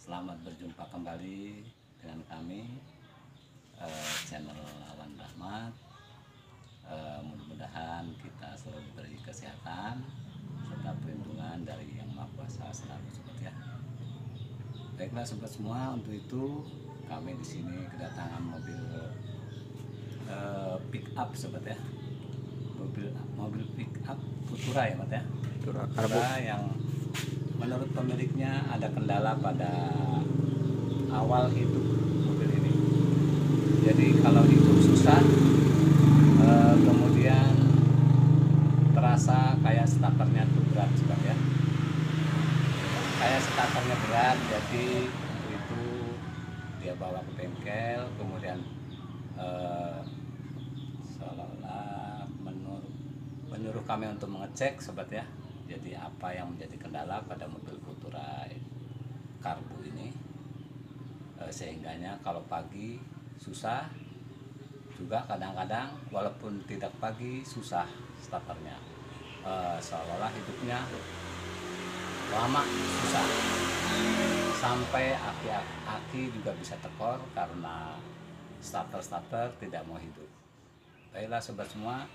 Selamat berjumpa kembali dengan kami, channel Awan Rahmat. Mudah-mudahan kita selalu diberi kesehatan serta perlindungan dari Yang Maha Kuasa selalu, sobat ya. Baiklah sobat semua, untuk itu kami di sini kedatangan mobil pick up, sobat ya. Mobil pick up Futura ya, Mat ya. Futura yang menurut pemiliknya ada kendala pada awal hidup mobil ini. Jadi kalau hidup susah, kemudian terasa kayak starternya tuh berat, sobat ya. Kayak starternya berat, jadi itu dia bawa ke bengkel, kemudian seolah-olah menyuruh kami untuk mengecek, sobat ya. Jadi apa yang menjadi kendala pada mobil Futura karbu ini, sehingganya kalau pagi susah, juga kadang-kadang walaupun tidak pagi susah starternya, seolah-olah hidupnya lama susah, sampai aki juga bisa tekor karena starter tidak mau hidup. Baiklah sobat semua,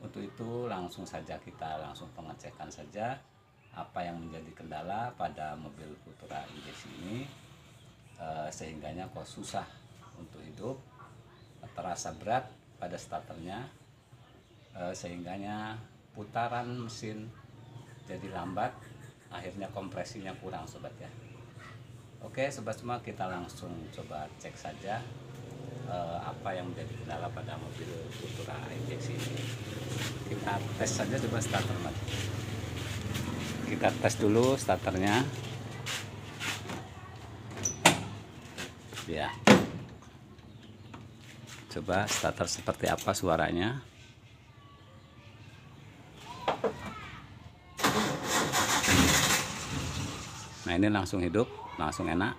untuk itu langsung saja kita pengecekan saja apa yang menjadi kendala pada mobil Futura injeksi ini, sehingganya kok susah untuk hidup, terasa berat pada starternya, sehingganya putaran mesin jadi lambat, akhirnya kompresinya kurang, sobat ya. Oke sobat semua, kita langsung coba cek saja apa yang menjadi kendala pada mobil Futura injeksi ini. Kita tes saja coba starter, Mat. Kita tes dulu starternya ya. Coba starter seperti apa suaranya. Nah ini langsung hidup, langsung enak,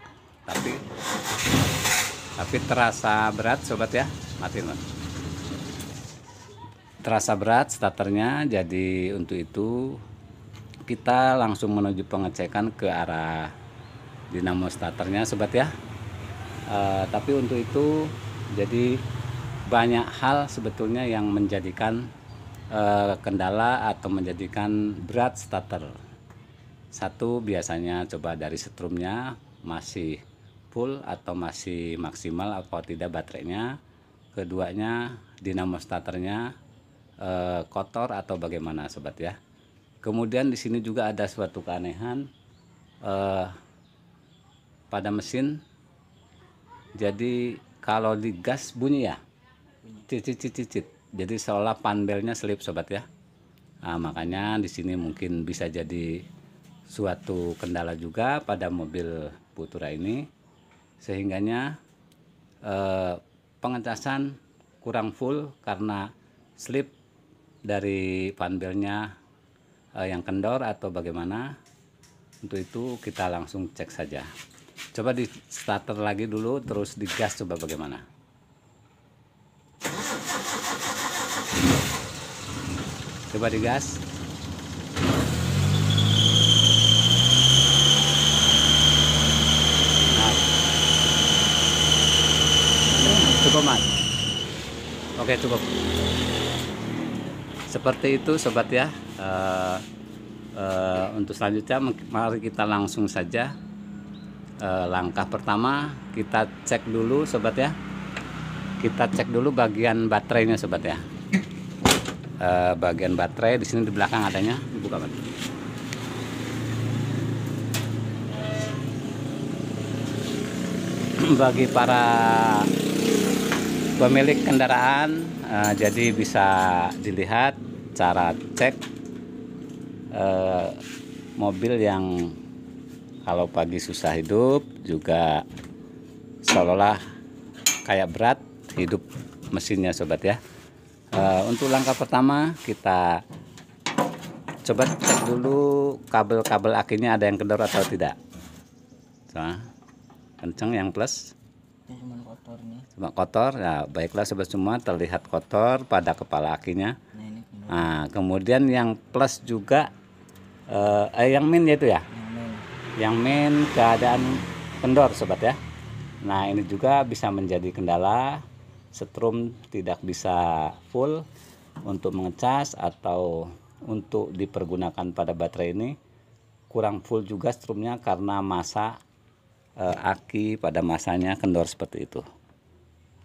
tapi terasa berat, sobat ya. Matiin, Mat. Terasa berat starternya, jadi untuk itu kita langsung menuju pengecekan ke arah dinamo starternya, sobat ya. Tapi untuk itu jadi banyak hal sebetulnya yang menjadikan kendala atau menjadikan berat starter. Satu, biasanya coba dari setrumnya masih full atau masih maksimal atau tidak baterainya. Keduanya, dinamo starternya kotor atau bagaimana, sobat ya. Kemudian di sini juga ada suatu keanehan pada mesin. Jadi kalau digas bunyi ya, cicit. Jadi seolah panbelnya selip, sobat ya. Nah, makanya di sini mungkin bisa jadi suatu kendala juga pada mobil Futura ini, sehingganya pengecasan kurang full karena slip dari panbelnya yang kendor atau bagaimana. Untuk itu kita langsung cek saja. Coba di starter lagi dulu, terus digas coba bagaimana. Coba digas. Nah, cukup, Mat. Oke, cukup. Seperti itu, sobat ya. Untuk selanjutnya mari kita langsung saja. Langkah pertama kita cek dulu, sobat ya. Kita cek dulu bagian baterainya, sobat ya. Bagian baterai di sini di belakang adanya, dibuka, Mat. Bagi para pemilik kendaraan, jadi bisa dilihat cara cek mobil yang kalau pagi susah hidup, juga seolah kayak berat hidup mesinnya, sobat ya. Untuk langkah pertama kita coba cek dulu kabel-kabel akinya ada yang kendor atau tidak. Kenceng yang plus, cuma kotor. Nah, baiklah sobat semua, terlihat kotor pada kepala akinya. Nah, kemudian yang plus juga yang min yaitu ya, yang min keadaan kendor sobat ya. Nah ini juga bisa menjadi kendala, setrum tidak bisa full untuk mengecas atau untuk dipergunakan pada baterai ini kurang full juga strumnya karena masa aki pada masanya kendor seperti itu.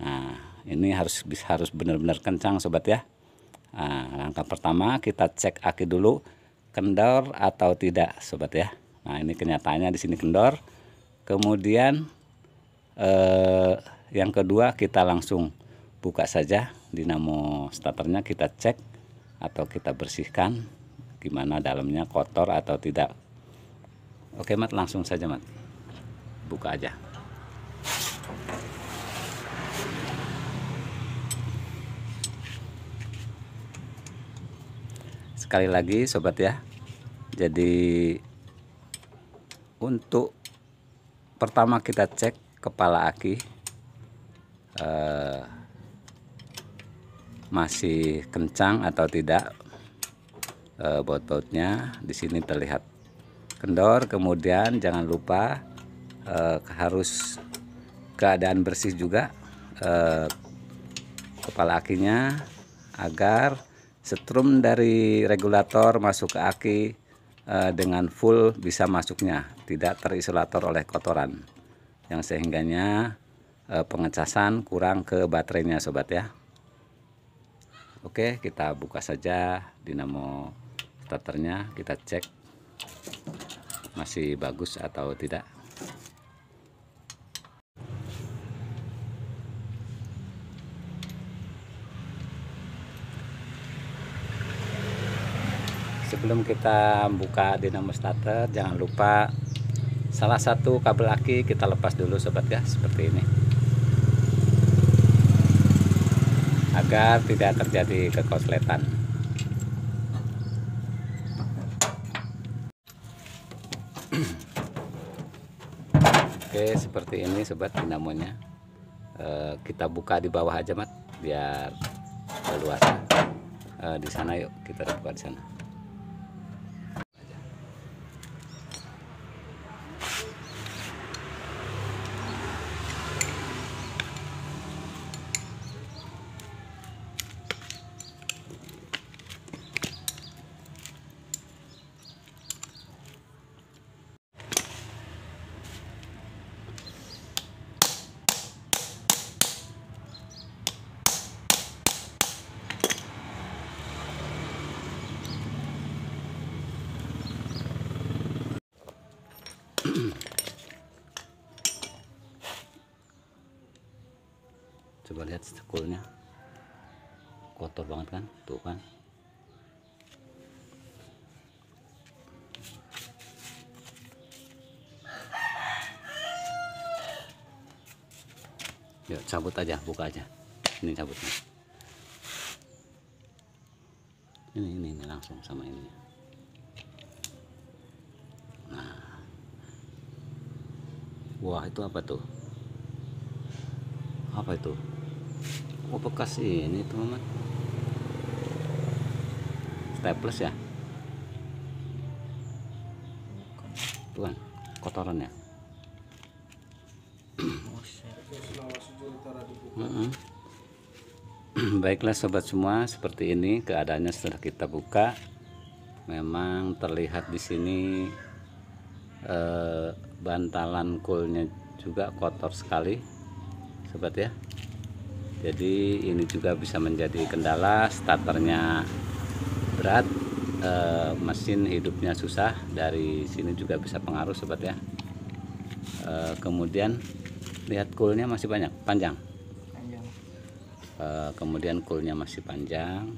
Nah ini harus benar-benar kencang sobat ya. Nah, langkah pertama kita cek aki dulu kendor atau tidak sobat ya. Nah ini kenyataannya di sini kendor. Kemudian yang kedua kita langsung buka saja dinamo starternya, kita cek atau kita bersihkan gimana dalamnya kotor atau tidak. Oke Mat, langsung saja Mat, buka aja. Sekali lagi sobat ya, jadi untuk pertama kita cek kepala aki masih kencang atau tidak. Baut-bautnya di sini terlihat kendor. Kemudian jangan lupa harus keadaan bersih juga kepala akinya agar setrum dari regulator masuk ke aki dengan full bisa masuknya, tidak terisolator oleh kotoran yang sehingganya pengecasan kurang ke baterainya sobat ya. Oke, kita buka saja dinamo starternya, kita cek masih bagus atau tidak. Sebelum kita buka dinamo starter, jangan lupa salah satu kabel aki kita lepas dulu sobat ya, seperti ini, agar tidak terjadi kekosletan. Oke, seperti ini sobat dinamonya. Kita buka di bawah aja Mat, biar leluasa. Di sana yuk, kita buka di sana. Coba lihat sekulnya, kotor banget kan, tuh kan. Yuk cabut aja, buka aja. Ini cabutnya. Ini langsung sama ini. Nah, wah itu apa tuh? Apa itu? Oh bekas ini teman-teman, staples ya, tuh kan kotorannya. Baiklah sobat semua, seperti ini keadaannya setelah kita buka. Memang terlihat di sini bantalan coolnya juga kotor sekali sobat ya. Jadi ini juga bisa menjadi kendala, starternya berat, mesin hidupnya susah, dari sini juga bisa pengaruh sobat ya. Kemudian lihat coolnya masih panjang. Kemudian coolnya masih panjang,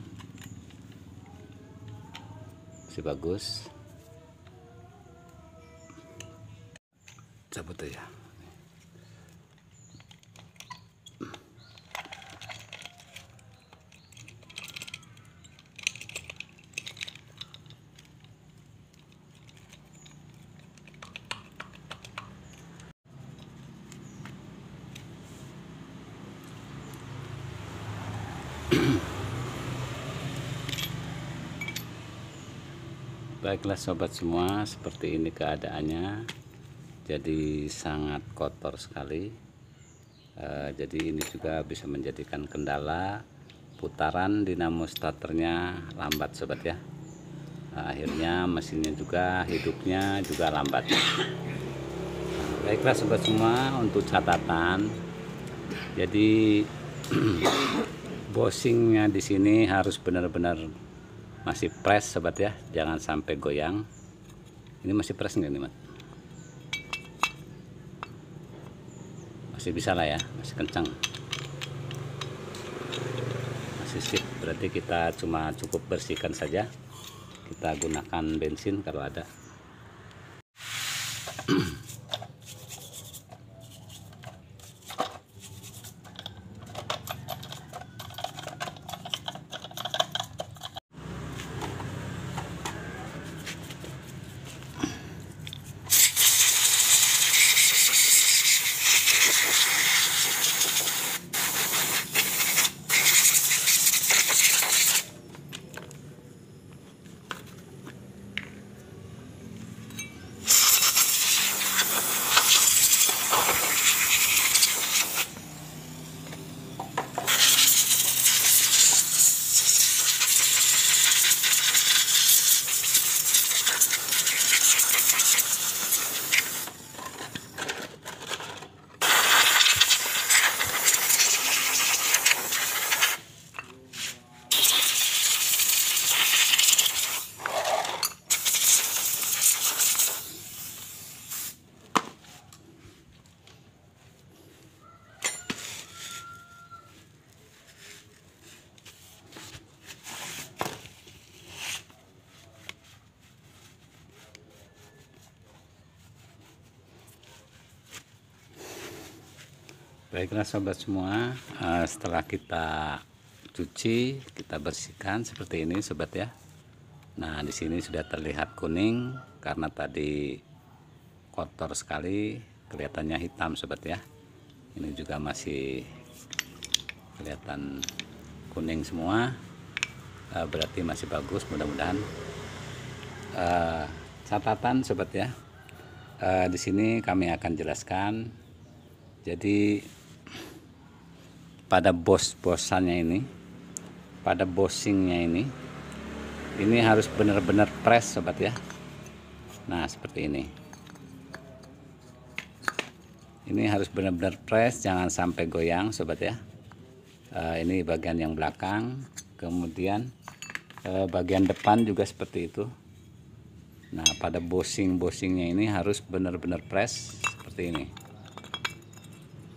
masih bagus. Cabut aja. Baiklah sobat semua, seperti ini keadaannya. jadi sangat kotor sekali. Jadi ini juga bisa menjadikan kendala putaran dinamo starternya lambat sobat ya. Akhirnya mesinnya juga hidupnya juga lambat. Baiklah sobat semua, untuk catatan, jadi bosingnya di sini harus benar-benar masih press sobat ya, jangan sampai goyang. Ini masih press nggak nih Mat? Masih bisa lah ya, masih kencang, masih sip. Berarti kita cuma cukup bersihkan saja, kita gunakan bensin kalau ada. Baiklah sobat semua, setelah kita cuci, kita bersihkan seperti ini sobat ya. Nah, di sini sudah terlihat kuning karena tadi kotor sekali, kelihatannya hitam sobat ya. Ini juga masih kelihatan kuning semua, berarti masih bagus, mudah-mudahan. Catatan sobat ya, di sini kami akan jelaskan. Jadi pada bos-bosannya ini, pada bosingnya ini harus benar-benar press sobat ya. Nah seperti ini harus benar-benar press, jangan sampai goyang sobat ya. Ini bagian yang belakang, kemudian bagian depan juga seperti itu. Nah pada bosingnya ini harus benar-benar press seperti ini.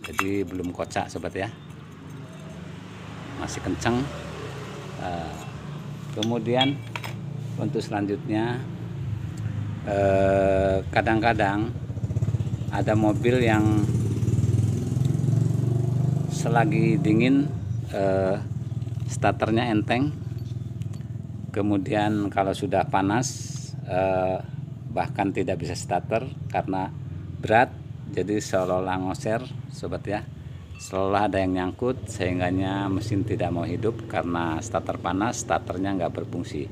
Jadi belum kocak sobat ya, masih kencang. Kemudian untuk selanjutnya, kadang-kadang ada mobil yang selagi dingin starternya enteng, kemudian kalau sudah panas bahkan tidak bisa starter karena berat, jadi seolah-olah ngoser sobat ya, seolah ada yang nyangkut sehingganya mesin tidak mau hidup karena starter panas, starternya nggak berfungsi.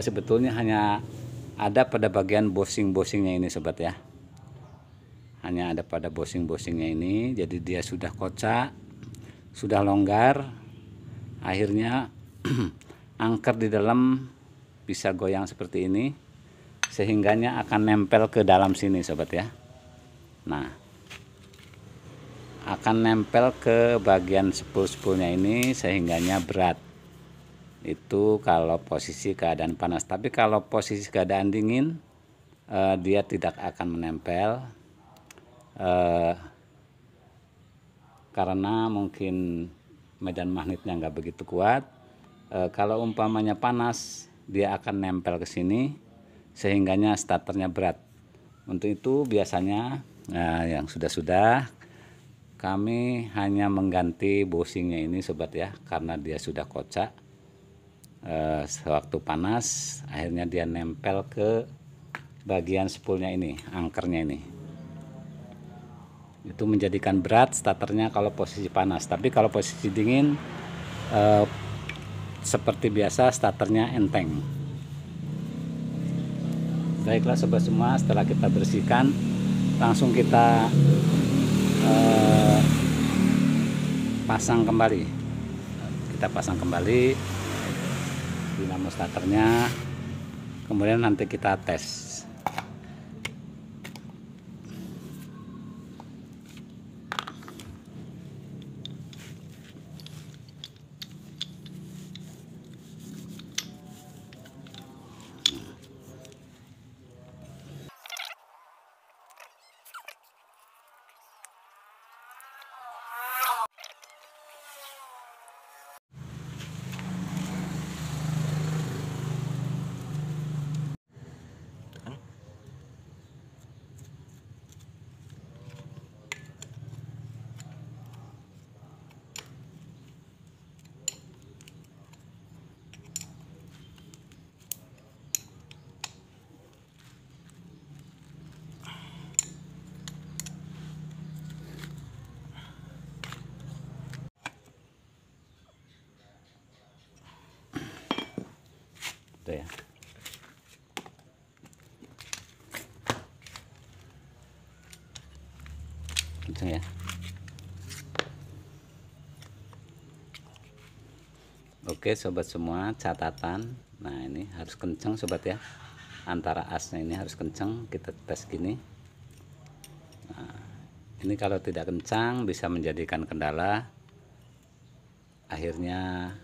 Sebetulnya hanya ada pada bagian bosingnya ini sobat ya, hanya ada pada bosingnya ini. Jadi dia sudah kocak, sudah longgar, akhirnya angker di dalam bisa goyang seperti ini, sehingganya akan nempel ke dalam sini sobat ya. Nah akan nempel ke bagian spool-spoolnya ini sehingganya berat. Itu kalau posisi keadaan panas. Tapi kalau posisi keadaan dingin, dia tidak akan menempel, karena mungkin medan magnetnya nggak begitu kuat. Kalau umpamanya panas, dia akan nempel ke sini sehingganya starternya berat. Untuk itu biasanya yang sudah kami hanya mengganti bosingnya ini sobat ya, karena dia sudah kocak. Sewaktu panas akhirnya dia nempel ke bagian spoolnya ini, angkernya ini. Itu menjadikan berat starternya kalau posisi panas. Tapi kalau posisi dingin seperti biasa, starternya enteng. Baiklah sobat semua, setelah kita bersihkan, langsung kita pasang kembali. Kita pasang kembali dinamo starternya, kemudian nanti kita tes. Tuh ya. Kenceng ya. Oke sobat semua, catatan. Nah ini harus kenceng sobat ya. Antara asnya ini harus kenceng. Kita tes gini. Nah, ini kalau tidak kencang bisa menjadikan kendala. Akhirnya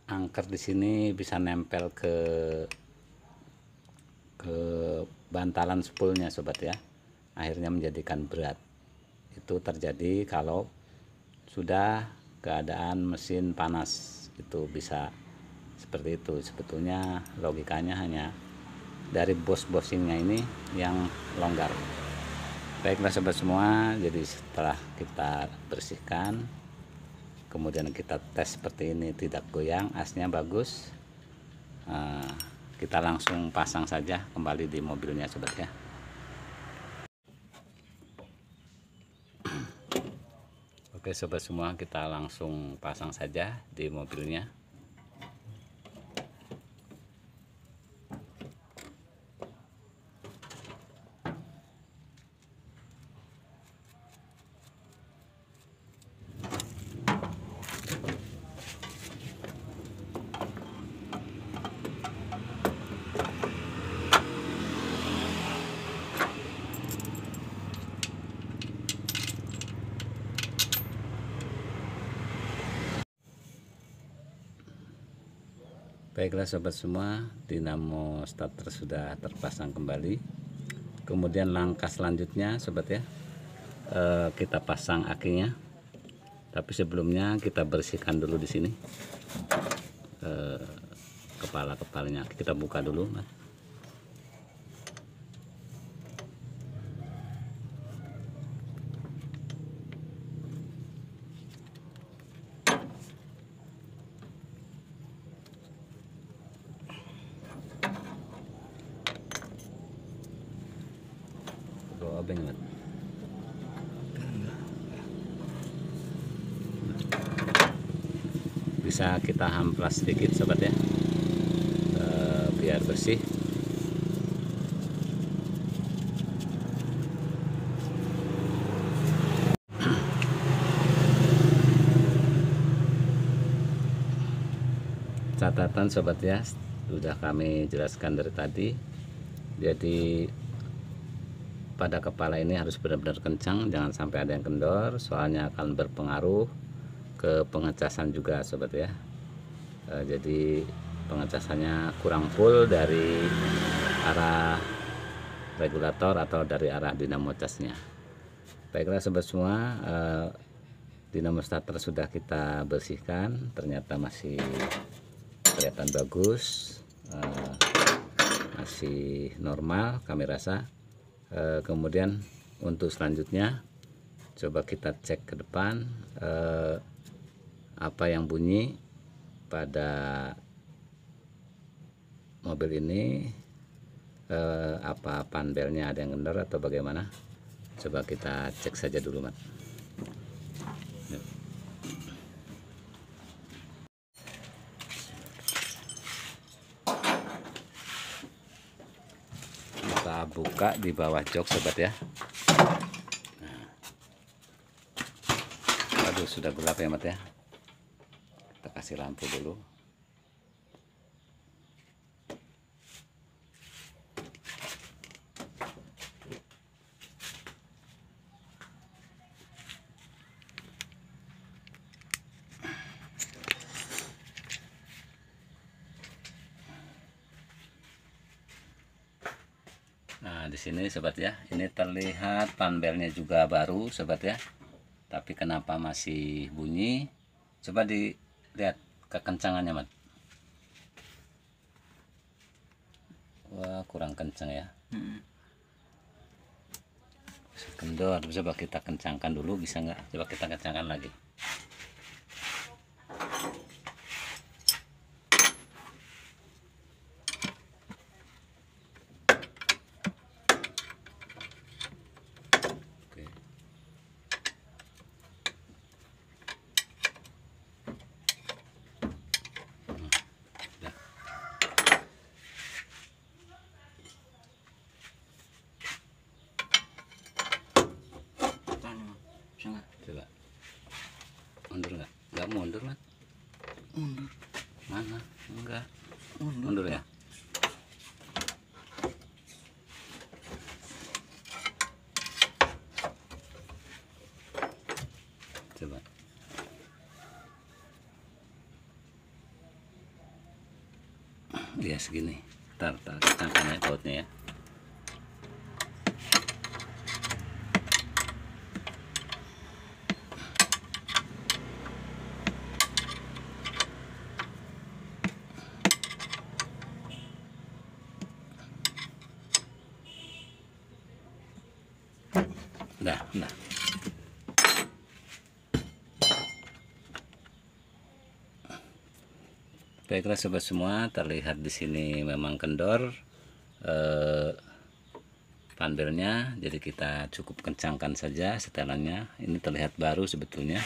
angker di sini bisa nempel ke bantalan spoolnya sobat ya. Akhirnya menjadikan berat. Itu terjadi kalau sudah keadaan mesin panas, itu bisa seperti itu. Sebetulnya logikanya hanya dari bos-bosingnya ini yang longgar. Baiklah sobat semua, jadi setelah kita bersihkan, kemudian kita tes seperti ini, tidak goyang, asnya bagus, kita langsung pasang saja kembali di mobilnya sobat ya. Oke sobat semua, kita langsung pasang saja di mobilnya. Baiklah sobat semua, dinamo starter sudah terpasang kembali. Kemudian langkah selanjutnya sobat ya, kita pasang akinya. Tapi sebelumnya kita bersihkan dulu di sini kepalanya. Kita buka dulu mas. Obeng mas. Bisa kita hamplas sedikit sobat ya, biar bersih. Catatan sobat ya, sudah kami jelaskan dari tadi. Jadi pada kepala ini harus benar-benar kencang, jangan sampai ada yang kendor, soalnya akan berpengaruh ke pengecasan juga sobat ya. Jadi pengecasannya kurang full dari arah regulator atau dari arah dinamo casnya. Baiklah sobat semua, dinamo starter sudah kita bersihkan, ternyata masih kelihatan bagus, masih normal kami rasa. Kemudian untuk selanjutnya coba kita cek ke depan, apa yang bunyi pada mobil ini, apa panbelnya ada yang kendor atau bagaimana. Coba kita cek saja dulu Mat. Kita kita buka di bawah jok sobat ya. Nah. Aduh, sudah gelap ya mat ya. Kita kasih lampu dulu. Nah, di sini sobat ya, ini terlihat panbelnya juga baru sobat ya. Tapi kenapa masih bunyi? Coba dilihat kekencangannya, Mat. Wah, kurang kencang ya. Kendor, coba kita kencangkan dulu, bisa nggak? Coba kita kencangkan lagi. Coba mundur nggak? Nggak mundur kan? Mundur. Mana? Enggak. Mundur, Mundur ya? Coba. Ya segini. Tar kencangkan ya bautnya ya. Nah. Baiklah sobat semua, terlihat di sini memang kendor panbelnya, jadi kita cukup kencangkan saja setelannya. Ini terlihat baru sebetulnya.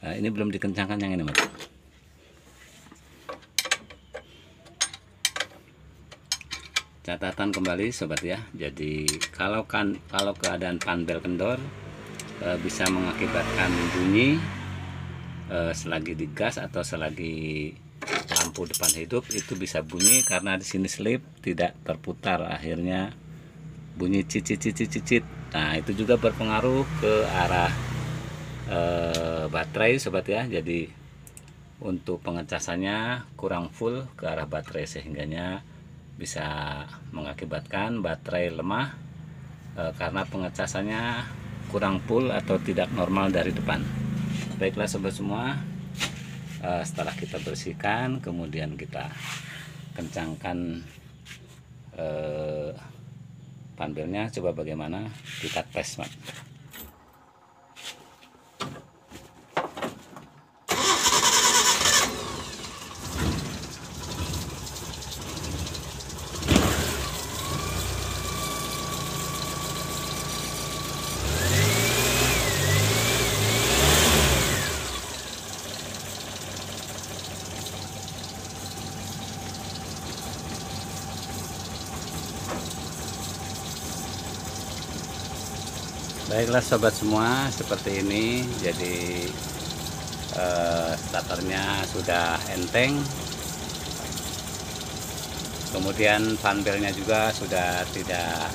Ini belum dikencangkan yang ini, Mas. Catatan kembali sobat ya. Jadi kalau keadaan panbel kendor bisa mengakibatkan bunyi selagi digas atau selagi lampu depan hidup, itu bisa bunyi karena di sini selip tidak terputar, akhirnya bunyi cicit. Nah, itu juga berpengaruh ke arah baterai sobat ya. Jadi untuk pengecasannya kurang full ke arah baterai, sehingganya bisa mengakibatkan baterai lemah karena pengecasannya kurang full atau tidak normal dari depan. Baiklah sobat semua, setelah kita bersihkan kemudian kita kencangkan panbelnya, coba bagaimana kita tes, Mat. Baiklah sobat semua, seperti ini. Jadi starternya sudah enteng, kemudian panbelnya juga sudah tidak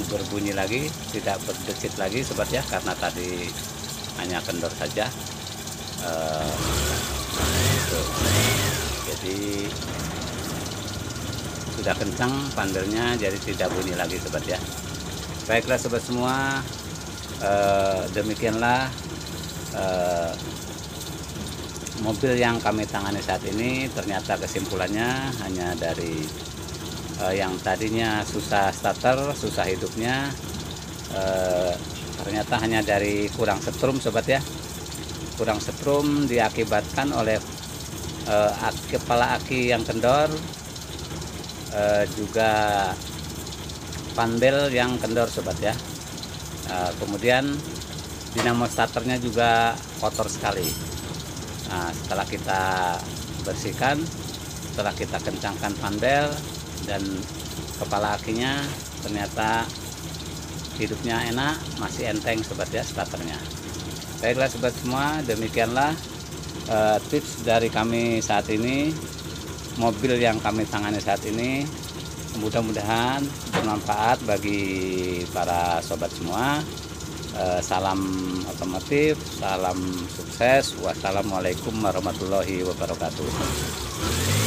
berbunyi lagi, tidak berdecit lagi sobat ya, karena tadi hanya kendor saja. Jadi sudah kencang panbelnya, jadi tidak bunyi lagi sobat ya. Baiklah sobat semua, demikianlah mobil yang kami tangani saat ini. Ternyata kesimpulannya hanya dari yang tadinya susah starter, susah hidupnya, ternyata hanya dari kurang setrum sobat ya. Kurang setrum diakibatkan oleh kepala aki yang kendor, juga panbel yang kendor sobat ya. Kemudian dinamo starternya juga kotor sekali. Nah, setelah kita bersihkan, setelah kita kencangkan panbel dan kepala akinya, ternyata hidupnya enak, masih enteng sobat ya starternya. Baiklah sobat semua, demikianlah tips dari kami saat ini, mobil yang kami tangani saat ini. Mudah-mudahan bermanfaat bagi para sobat semua. Salam otomotif, salam sukses. Wassalamualaikum warahmatullahi wabarakatuh.